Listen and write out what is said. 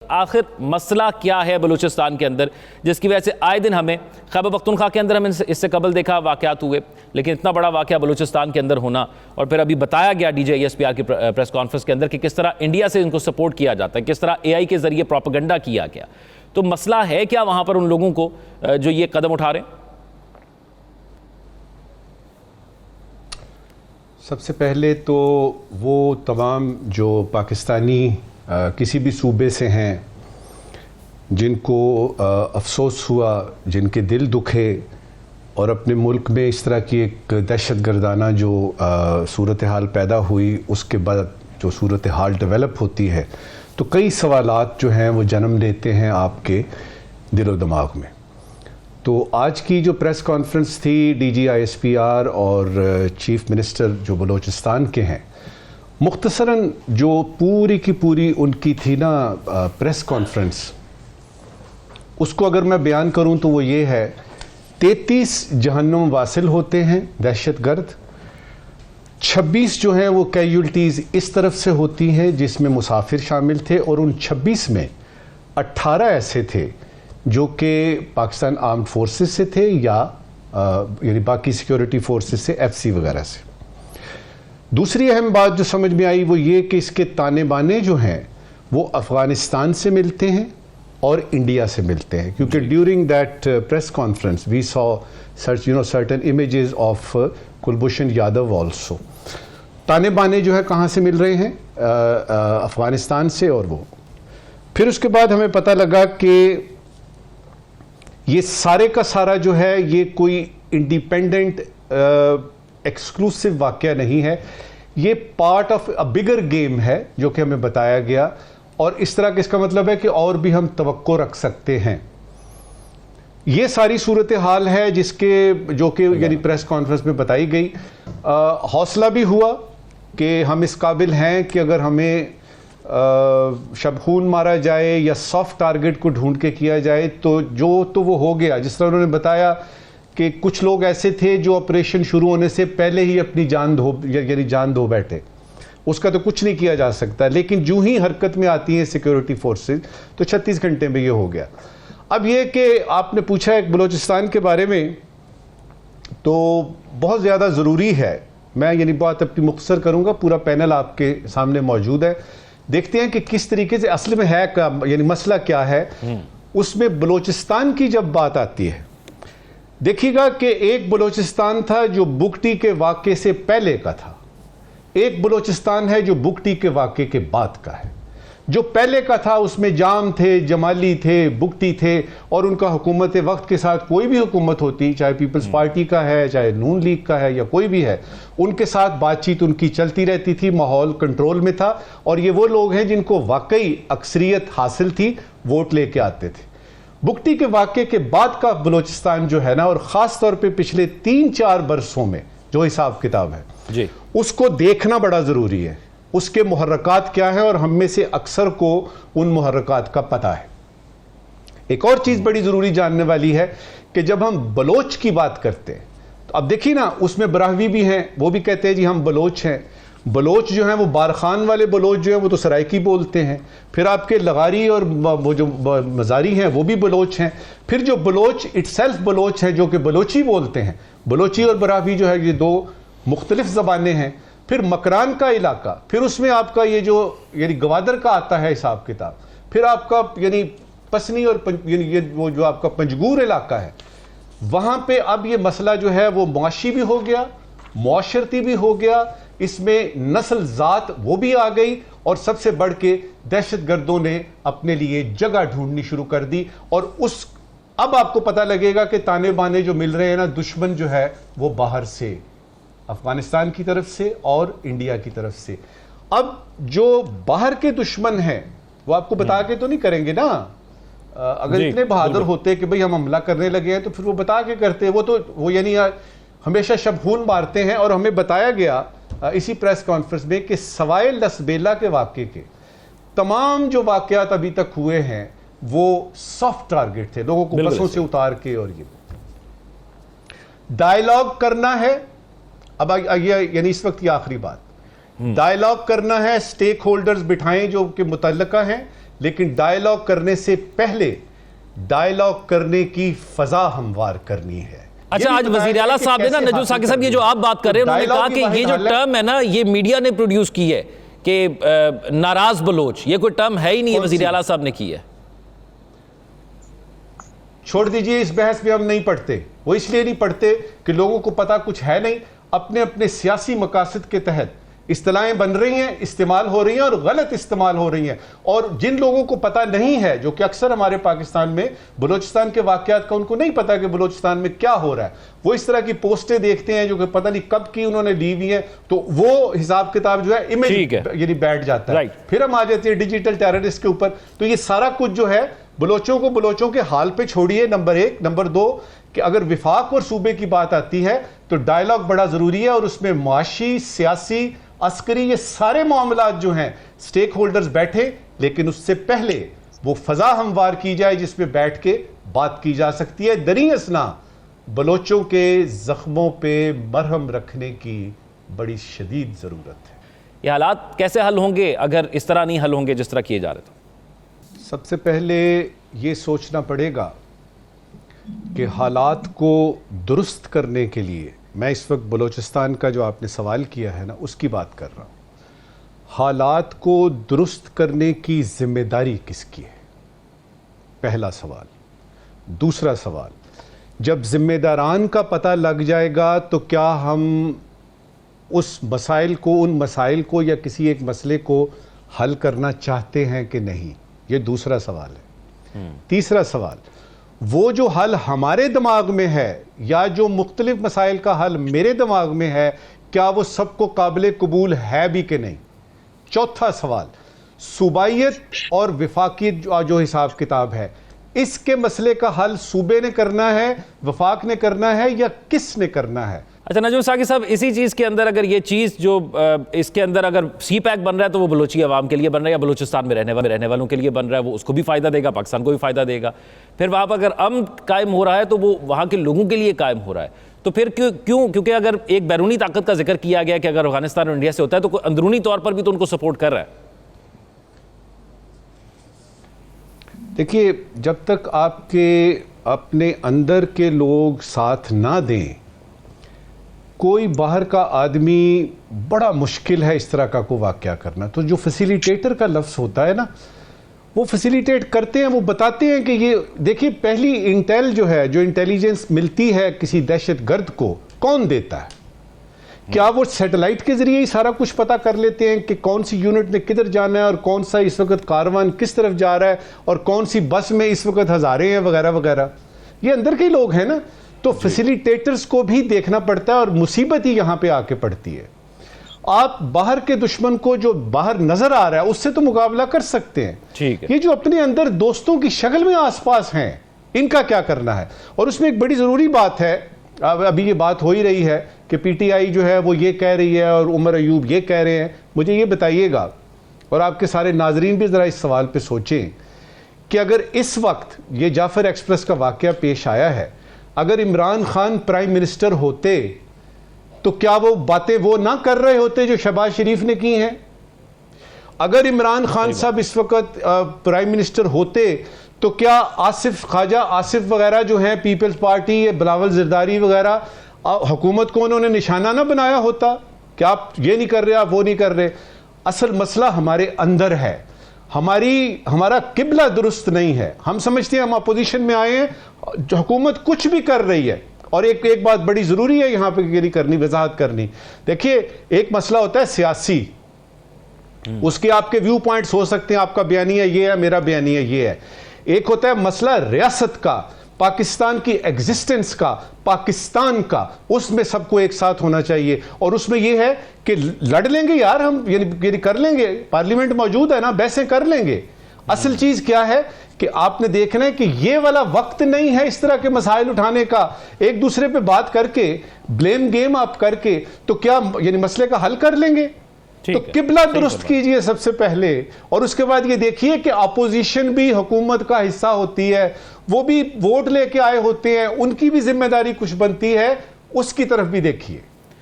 آخر مسئلہ کیا ہے بلوچستان کے اندر جس کی وجہ سے آئے دن ہمیں خیبر پختونخوا کے اندر ہمیں اس سے قبل دیکھا واقعات ہوئے، لیکن اتنا بڑا واقعہ بلوچستان کے اندر ہونا، اور پھر ابھی بتایا گیا D J S P are کی پریس کانفرنس کے اندر کہ کس طرح انڈیا سے ان کو سپورٹ کیا جاتا ہے، کس طرح اے آئی کے ذریعے پروپیگنڈا کیا گیا. تو مسئلہ ہے کیا وہاں پر ان لوگوں کو جو یہ قدم اٹھا رہے ہیں؟ سب سے پہلے تو وہ تمام جو پاکستانی کسی بھی صوبے سے ہیں جن کو افسوس ہوا، جن کے دل دکھے اور اپنے ملک میں اس طرح کی ایک دہشت گردانہ جو صورتحال پیدا ہوئی، اس کے بعد جو صورتحال ڈیولپ ہوتی ہے تو کئی سوالات جو ہیں وہ جنم لیتے ہیں آپ کے دل و دماغ میں. تو آج کی جو پریس کانفرنس تھی D G I S P R اور چیف منسٹر جو بلوچستان کے ہیں، مختصراً جو پوری کی پوری ان کی تھی نا پریس کانفرنس، اس کو اگر میں بیان کروں تو وہ یہ ہے: 33 جہنم واصل ہوتے ہیں دہشت گرد، 26 جو ہیں وہ کیجولٹیز اس طرف سے ہوتی ہیں جس میں مسافر شامل تھے، اور ان 26 میں 18 ایسے تھے جو کہ پاکستان آرمڈ فورسز سے تھے یا یعنی باقی سیکیورٹی فورسز سے، ایف سی وغیرہ سے. دوسری اہم بات جو سمجھ میں آئی وہ یہ کہ اس کے تانے بانے جو ہیں وہ افغانستان سے ملتے ہیں اور انڈیا سے ملتے ہیں، کیونکہ during that press conference we saw certain images of Kulbhushan Yadav also. تانے بانے جو ہے کہاں سے مل رہے ہیں؟ افغانستان سے. اور وہ پھر اس کے بعد ہمیں پتہ لگا کہ یہ سارے کا سارا جو ہے یہ کوئی انڈیپینڈنٹ ایکسکلوسیو واقعہ نہیں ہے، یہ part of a bigger game ہے جو کہ ہمیں بتایا گیا. اور اس طرح کا اس کا مطلب ہے کہ اور بھی ہم توقع رکھ سکتے ہیں. یہ ساری صورتحال ہے جس کے جو کہ یعنی پریس کانفرنس میں بتائی گئی. حوصلہ بھی ہوا کہ ہم اس قابل ہیں کہ اگر ہمیں شب خون مارا جائے یا سافٹ ٹارگٹ کو ڈھونڈ کے کیا جائے تو وہ ہو گیا. جس طرح انہوں نے بتایا کہ کچھ لوگ ایسے تھے جو آپریشن شروع ہونے سے پہلے ہی اپنی جان دھو بیٹھے، اس کا تو کچھ نہیں کیا جا سکتا، لیکن جو ہی حرکت میں آتی ہیں سیکیورٹی فورسز تو 36 گھنٹے میں یہ ہو گیا. اب یہ کہ آپ نے پوچھا ایک بلوچستان کے بارے میں، تو بہت زیادہ ضروری ہے، میں یعنی بات اپنی مختصر کروں گا، پورا پینل آپ کے سامنے موجود ہے. دیکھتے ہیں کہ کس طریقے سے اصل میں ہے یعنی مسئلہ کیا ہے. اس میں بلوچستان کی جب بات آتی ہے، دیکھیے گا کہ ایک بلوچستان تھا جو بگٹی کے واقعے سے پہلے کا تھا، ایک بلوچستان ہے جو بگٹی کے واقعے کے بعد کا ہے. جو پہلے کا تھا اس میں جام تھے، جمالی تھے، بگٹی تھے، اور ان کا حکومت وقت کے ساتھ کوئی بھی حکومت ہوتی، چاہے پیپلز پارٹی کا ہے، چاہے نون لیگ کا ہے یا کوئی بھی ہے، ان کے ساتھ بات چیت ان کی چلتی رہتی تھی، ماحول کنٹرول میں تھا. اور یہ وہ لوگ ہیں جن کو واقعی اکثریت حاصل تھی، ووٹ لے کے آتے تھے. بگٹی کے واقعے کے بعد کا بلوچستان جو ہے نا، اور خاص طور پہ پچھلے 3-4 برسوں میں جو حساب کتاب ہے جی، اس کو دیکھنا بڑا ضروری ہے. اس کے محرکات کیا ہیں، اور ہم میں سے اکثر کو ان محرکات کا پتہ ہے. ایک اور چیز بڑی ضروری جاننے والی ہے کہ جب ہم بلوچ کی بات کرتے ہیں تو اب دیکھیے نا، اس میں براہوی بھی ہیں، وہ بھی کہتے ہیں جی ہم بلوچ ہیں. بلوچ جو ہیں وہ بارخان والے بلوچ جو ہیں وہ تو سرائکی بولتے ہیں. پھر آپ کے لغاری اور وہ جو مزاری ہیں وہ بھی بلوچ ہیں. پھر جو بلوچ اٹ سیلف بلوچ ہیں جو کہ بلوچی بولتے ہیں، بلوچی اور براہوی جو ہے یہ دو مختلف زبانیں ہیں. پھر مکران کا علاقہ، پھر اس میں آپ کا یہ جو یعنی گوادر کا آتا ہے حساب کتاب، پھر آپ کا یعنی پسنی اور یعنی یہ وہ جو آپ کا پنجگور علاقہ ہے، وہاں پہ اب یہ مسئلہ جو ہے وہ معاشی بھی ہو گیا، معاشرتی بھی ہو گیا، اس میں نسل ذات وہ بھی آ گئی، اور سب سے بڑھ کے دہشت گردوں نے اپنے لیے جگہ ڈھونڈنی شروع کر دی. اور اب آپ کو پتہ لگے گا کہ تانے بانے جو مل رہے ہیں نا، دشمن جو ہے وہ باہر سے، افغانستان کی طرف سے اور انڈیا کی طرف سے. اب جو باہر کے دشمن ہیں وہ آپ کو بتا کے تو نہیں کریں گے نا. اگر اتنے بہادر ہوتے کہ بھئی ہم حملہ کرنے لگے ہیں تو پھر وہ بتا کے کرتے. وہ یعنی ہمیشہ شب خون مارتے ہیں. اور ہمیں بتایا گیا اسی پریس کانفرنس میں کہ سوائے لسبیلا کے واقعے کے تمام جو واقعات ابھی تک ہوئے ہیں وہ سافٹ ٹارگٹ تھے، لوگوں کو بسوں سے اتار کے. اور یہ ڈائیلاگ کرنا ہے. اب یعنی اس وقت کی آخری بات، ڈائیلاگ کرنا ہے، سٹیک ہولڈرز بٹھائیں جو کہ متعلقہ ہیں لیکن ڈائیلاگ کرنے سے پہلے ڈائیلاگ کرنے کی فضا ہموار کرنی ہے. اچھا آج وزیر اعلیٰ صاحب نے نا نجم ثاقب صاحب یہ جو آپ بات کر رہے ہیں انہوں نے کہا کہ یہ جو ٹرم ہے نا یہ میڈیا نے پروڈیوس کی ہے کہ ناراض بلوچ، یہ کوئی ٹرم ہے ہی نہیں، وزیر اعلیٰ صاحب نے کی ہے. چھوڑ دیجئے اس بحث میں ہم نہیں پڑھتے. وہ اس لیے نہیں پڑھتے کہ لوگوں کو پتا کچھ ہے نہیں. اپنے اپنے سیاسی مقاصد کے تحت اصطلاحیں بن رہی ہیں، استعمال ہو رہی ہیں اور غلط استعمال ہو رہی ہیں. اور جن لوگوں کو پتا نہیں ہے، جو کہ اکثر ہمارے پاکستان میں بلوچستان کے واقعات کا ان کو نہیں پتا کہ بلوچستان میں کیا ہو رہا ہے، وہ اس طرح کی پوسٹیں دیکھتے ہیں جو کہ پتہ نہیں کب کی انہوں نے لی ہوئی ہیں، تو وہ حساب کتاب جو ہے امیج یعنی بیٹھ جاتا ہے. پھر ہم آ جاتے ہیں ڈیجیٹل ٹیررسٹ کے اوپر. تو یہ سارا کچھ جو ہے بلوچوں کو بلوچوں کے حال پہ چھوڑیے، نمبر ایک. نمبر دو کہ اگر وفاق اور صوبے کی بات آتی ہے تو ڈائیلاگ بڑا ضروری ہے، اور اس میں معاشی، سیاسی، عسکری، یہ سارے معاملات جو ہیں سٹیک ہولڈرز بیٹھے، لیکن اس سے پہلے وہ فضا ہموار کی جائے جس میں بیٹھ کے بات کی جا سکتی ہے. دریں اثنا بلوچوں کے زخموں پہ مرہم رکھنے کی بڑی شدید ضرورت ہے. یہ حالات کیسے حل ہوں گے اگر اس طرح نہیں حل ہوں گے جس طرح کیے جا رہے تھے؟ سب سے پہلے یہ سوچنا پڑے گا کہ حالات کو درست کرنے کے لیے، میں اس وقت بلوچستان کا جو آپ نے سوال کیا ہے نا اس کی بات کر رہا ہوں، حالات کو درست کرنے کی ذمہ داری کس کی ہے؟ پہلا سوال. دوسرا سوال، جب ذمہ داران کا پتہ لگ جائے گا تو کیا ہم اس مسائل کو، ان مسائل کو یا کسی ایک مسئلے کو حل کرنا چاہتے ہیں کہ نہیں؟ یہ دوسرا سوال ہے. تیسرا سوال، وہ جو حل ہمارے دماغ میں ہے یا جو مختلف مسائل کا حل میرے دماغ میں ہے، کیا وہ سب کو قابل قبول ہے بھی کہ نہیں؟ چوتھا سوال، صوبائیت اور وفاقیت جو حساب کتاب ہے، اس کے مسئلے کا حل صوبے نے کرنا ہے، وفاق نے کرنا ہے، یا کس نے کرنا ہے؟ اچھا نجم ثاقب صاحب، اسی چیز کے اندر اگر یہ چیز جو اس کے اندر اگر سی پیک بن رہا ہے تو وہ بلوچی عوام کے لیے بن رہا ہے یا بلوچستان میں رہنے والوں کے لیے بن رہا ہے، وہ اس کو بھی فائدہ دے گا، پاکستان کو بھی فائدہ دے گا. پھر وہاں پر اگر امن قائم ہو رہا ہے تو وہ وہاں کے لوگوں کے لیے قائم ہو رہا ہے. تو پھر کیوں؟ کیونکہ اگر ایک بیرونی طاقت کا ذکر کیا گیا کہ اگر افغانستان اور انڈیا سے ہوتا ہے تو کوئی اندرونی طور پر بھی تو ان کو سپورٹ کر رہا ہے. دیکھیے، جب تک آپ کے اپنے اندر کے لوگ ساتھ نہ دیں، کوئی باہر کا آدمی، بڑا مشکل ہے اس طرح کا کوئی واقعہ کرنا. تو جو فیسیلیٹیٹر کا لفظ ہوتا ہے نا، وہ فیسیلیٹیٹ کرتے ہیں، وہ بتاتے ہیں کہ یہ دیکھیے پہلی انٹیل جو ہے، جو انٹیلیجنس ملتی ہے کسی دہشت گرد کو، کون دیتا ہے؟ کیا وہ سیٹلائٹ کے ذریعے ہی سارا کچھ پتا کر لیتے ہیں کہ کون سی یونٹ نے کدھر جانا ہے اور کون سا اس وقت کاروان کس طرف جا رہا ہے اور کون سی بس میں اس وقت ہزارے ہیں وغیرہ وغیرہ؟ یہ اندر کے لوگ ہیں نا. تو فیسیلیٹیٹرز کو بھی دیکھنا پڑتا ہے، اور مصیبت ہی یہاں پہ آ کے پڑتی ہے. آپ باہر کے دشمن کو جو باہر نظر آ رہا ہے اس سے تو مقابلہ کر سکتے ہیں، یہ جو اپنے اندر دوستوں کی شکل میں آس پاس ہیں ان کا کیا کرنا ہے؟ اور اس میں ایک بڑی ضروری بات ہے، ابھی یہ بات ہو ہی رہی ہے کہ پی ٹی آئی جو ہے وہ یہ کہہ رہی ہے اور عمر ایوب یہ کہہ رہے ہیں. مجھے یہ بتائیے گا، اور آپ کے سارے ناظرین بھی ذرا اس سوال پہ سوچیں، کہ اگر اس وقت یہ جعفر ایکسپریس کا واقعہ پیش آیا ہے، اگر عمران خان پرائم منسٹر ہوتے تو کیا وہ باتیں وہ نہ کر رہے ہوتے جو شہباز شریف نے کی ہیں؟ اگر عمران خان صاحب اس وقت پرائم منسٹر ہوتے تو کیا آصف خواجہ آصف وغیرہ جو ہیں پیپلز پارٹی، بلاول زرداری وغیرہ، حکومت کو انہوں نے نشانہ نہ بنایا ہوتا کہ آپ یہ نہیں کر رہے، آپ وہ نہیں کر رہے؟ اصل مسئلہ ہمارے اندر ہے، ہمارا قبلہ درست نہیں ہے. ہم سمجھتے ہیں ہم اپوزیشن میں آئے ہیں، جو حکومت کچھ بھی کر رہی ہے. اور ایک بات بڑی ضروری ہے یہاں پہ کرنی، وضاحت کرنی. دیکھیے، ایک مسئلہ ہوتا ہے سیاسی، اس کے آپ کے ویو پوائنٹس ہو سکتے ہیں، آپ کا بیانیہ یہ ہے، میرا بیانیہ یہ ہے. ایک ہوتا ہے مسئلہ ریاست کا، پاکستان کی ایگزسٹنس کا، پاکستان کا. اس میں سب کو ایک ساتھ ہونا چاہیے، اور اس میں یہ ہے کہ لڑ لیں گے یار ہم، یعنی کر لیں گے، پارلیمنٹ موجود ہے نا، بحثیں کر لیں گے. اصل چیز کیا ہے کہ آپ نے دیکھنا ہے کہ یہ والا وقت نہیں ہے اس طرح کے مسائل اٹھانے کا، ایک دوسرے پہ بات کر کے، بلیم گیم آپ کر کے تو کیا یعنی مسئلے کا حل کر لیں گے؟ تو قبلہ درست کیجئے سب سے پہلے، اور اس کے بعد یہ دیکھیے کہ اپوزیشن بھی حکومت کا حصہ ہوتی ہے، وہ بھی ووٹ لے کے آئے ہوتے ہیں، ان کی بھی ذمہ داری کچھ بنتی ہے، اس کی طرف بھی دیکھیے.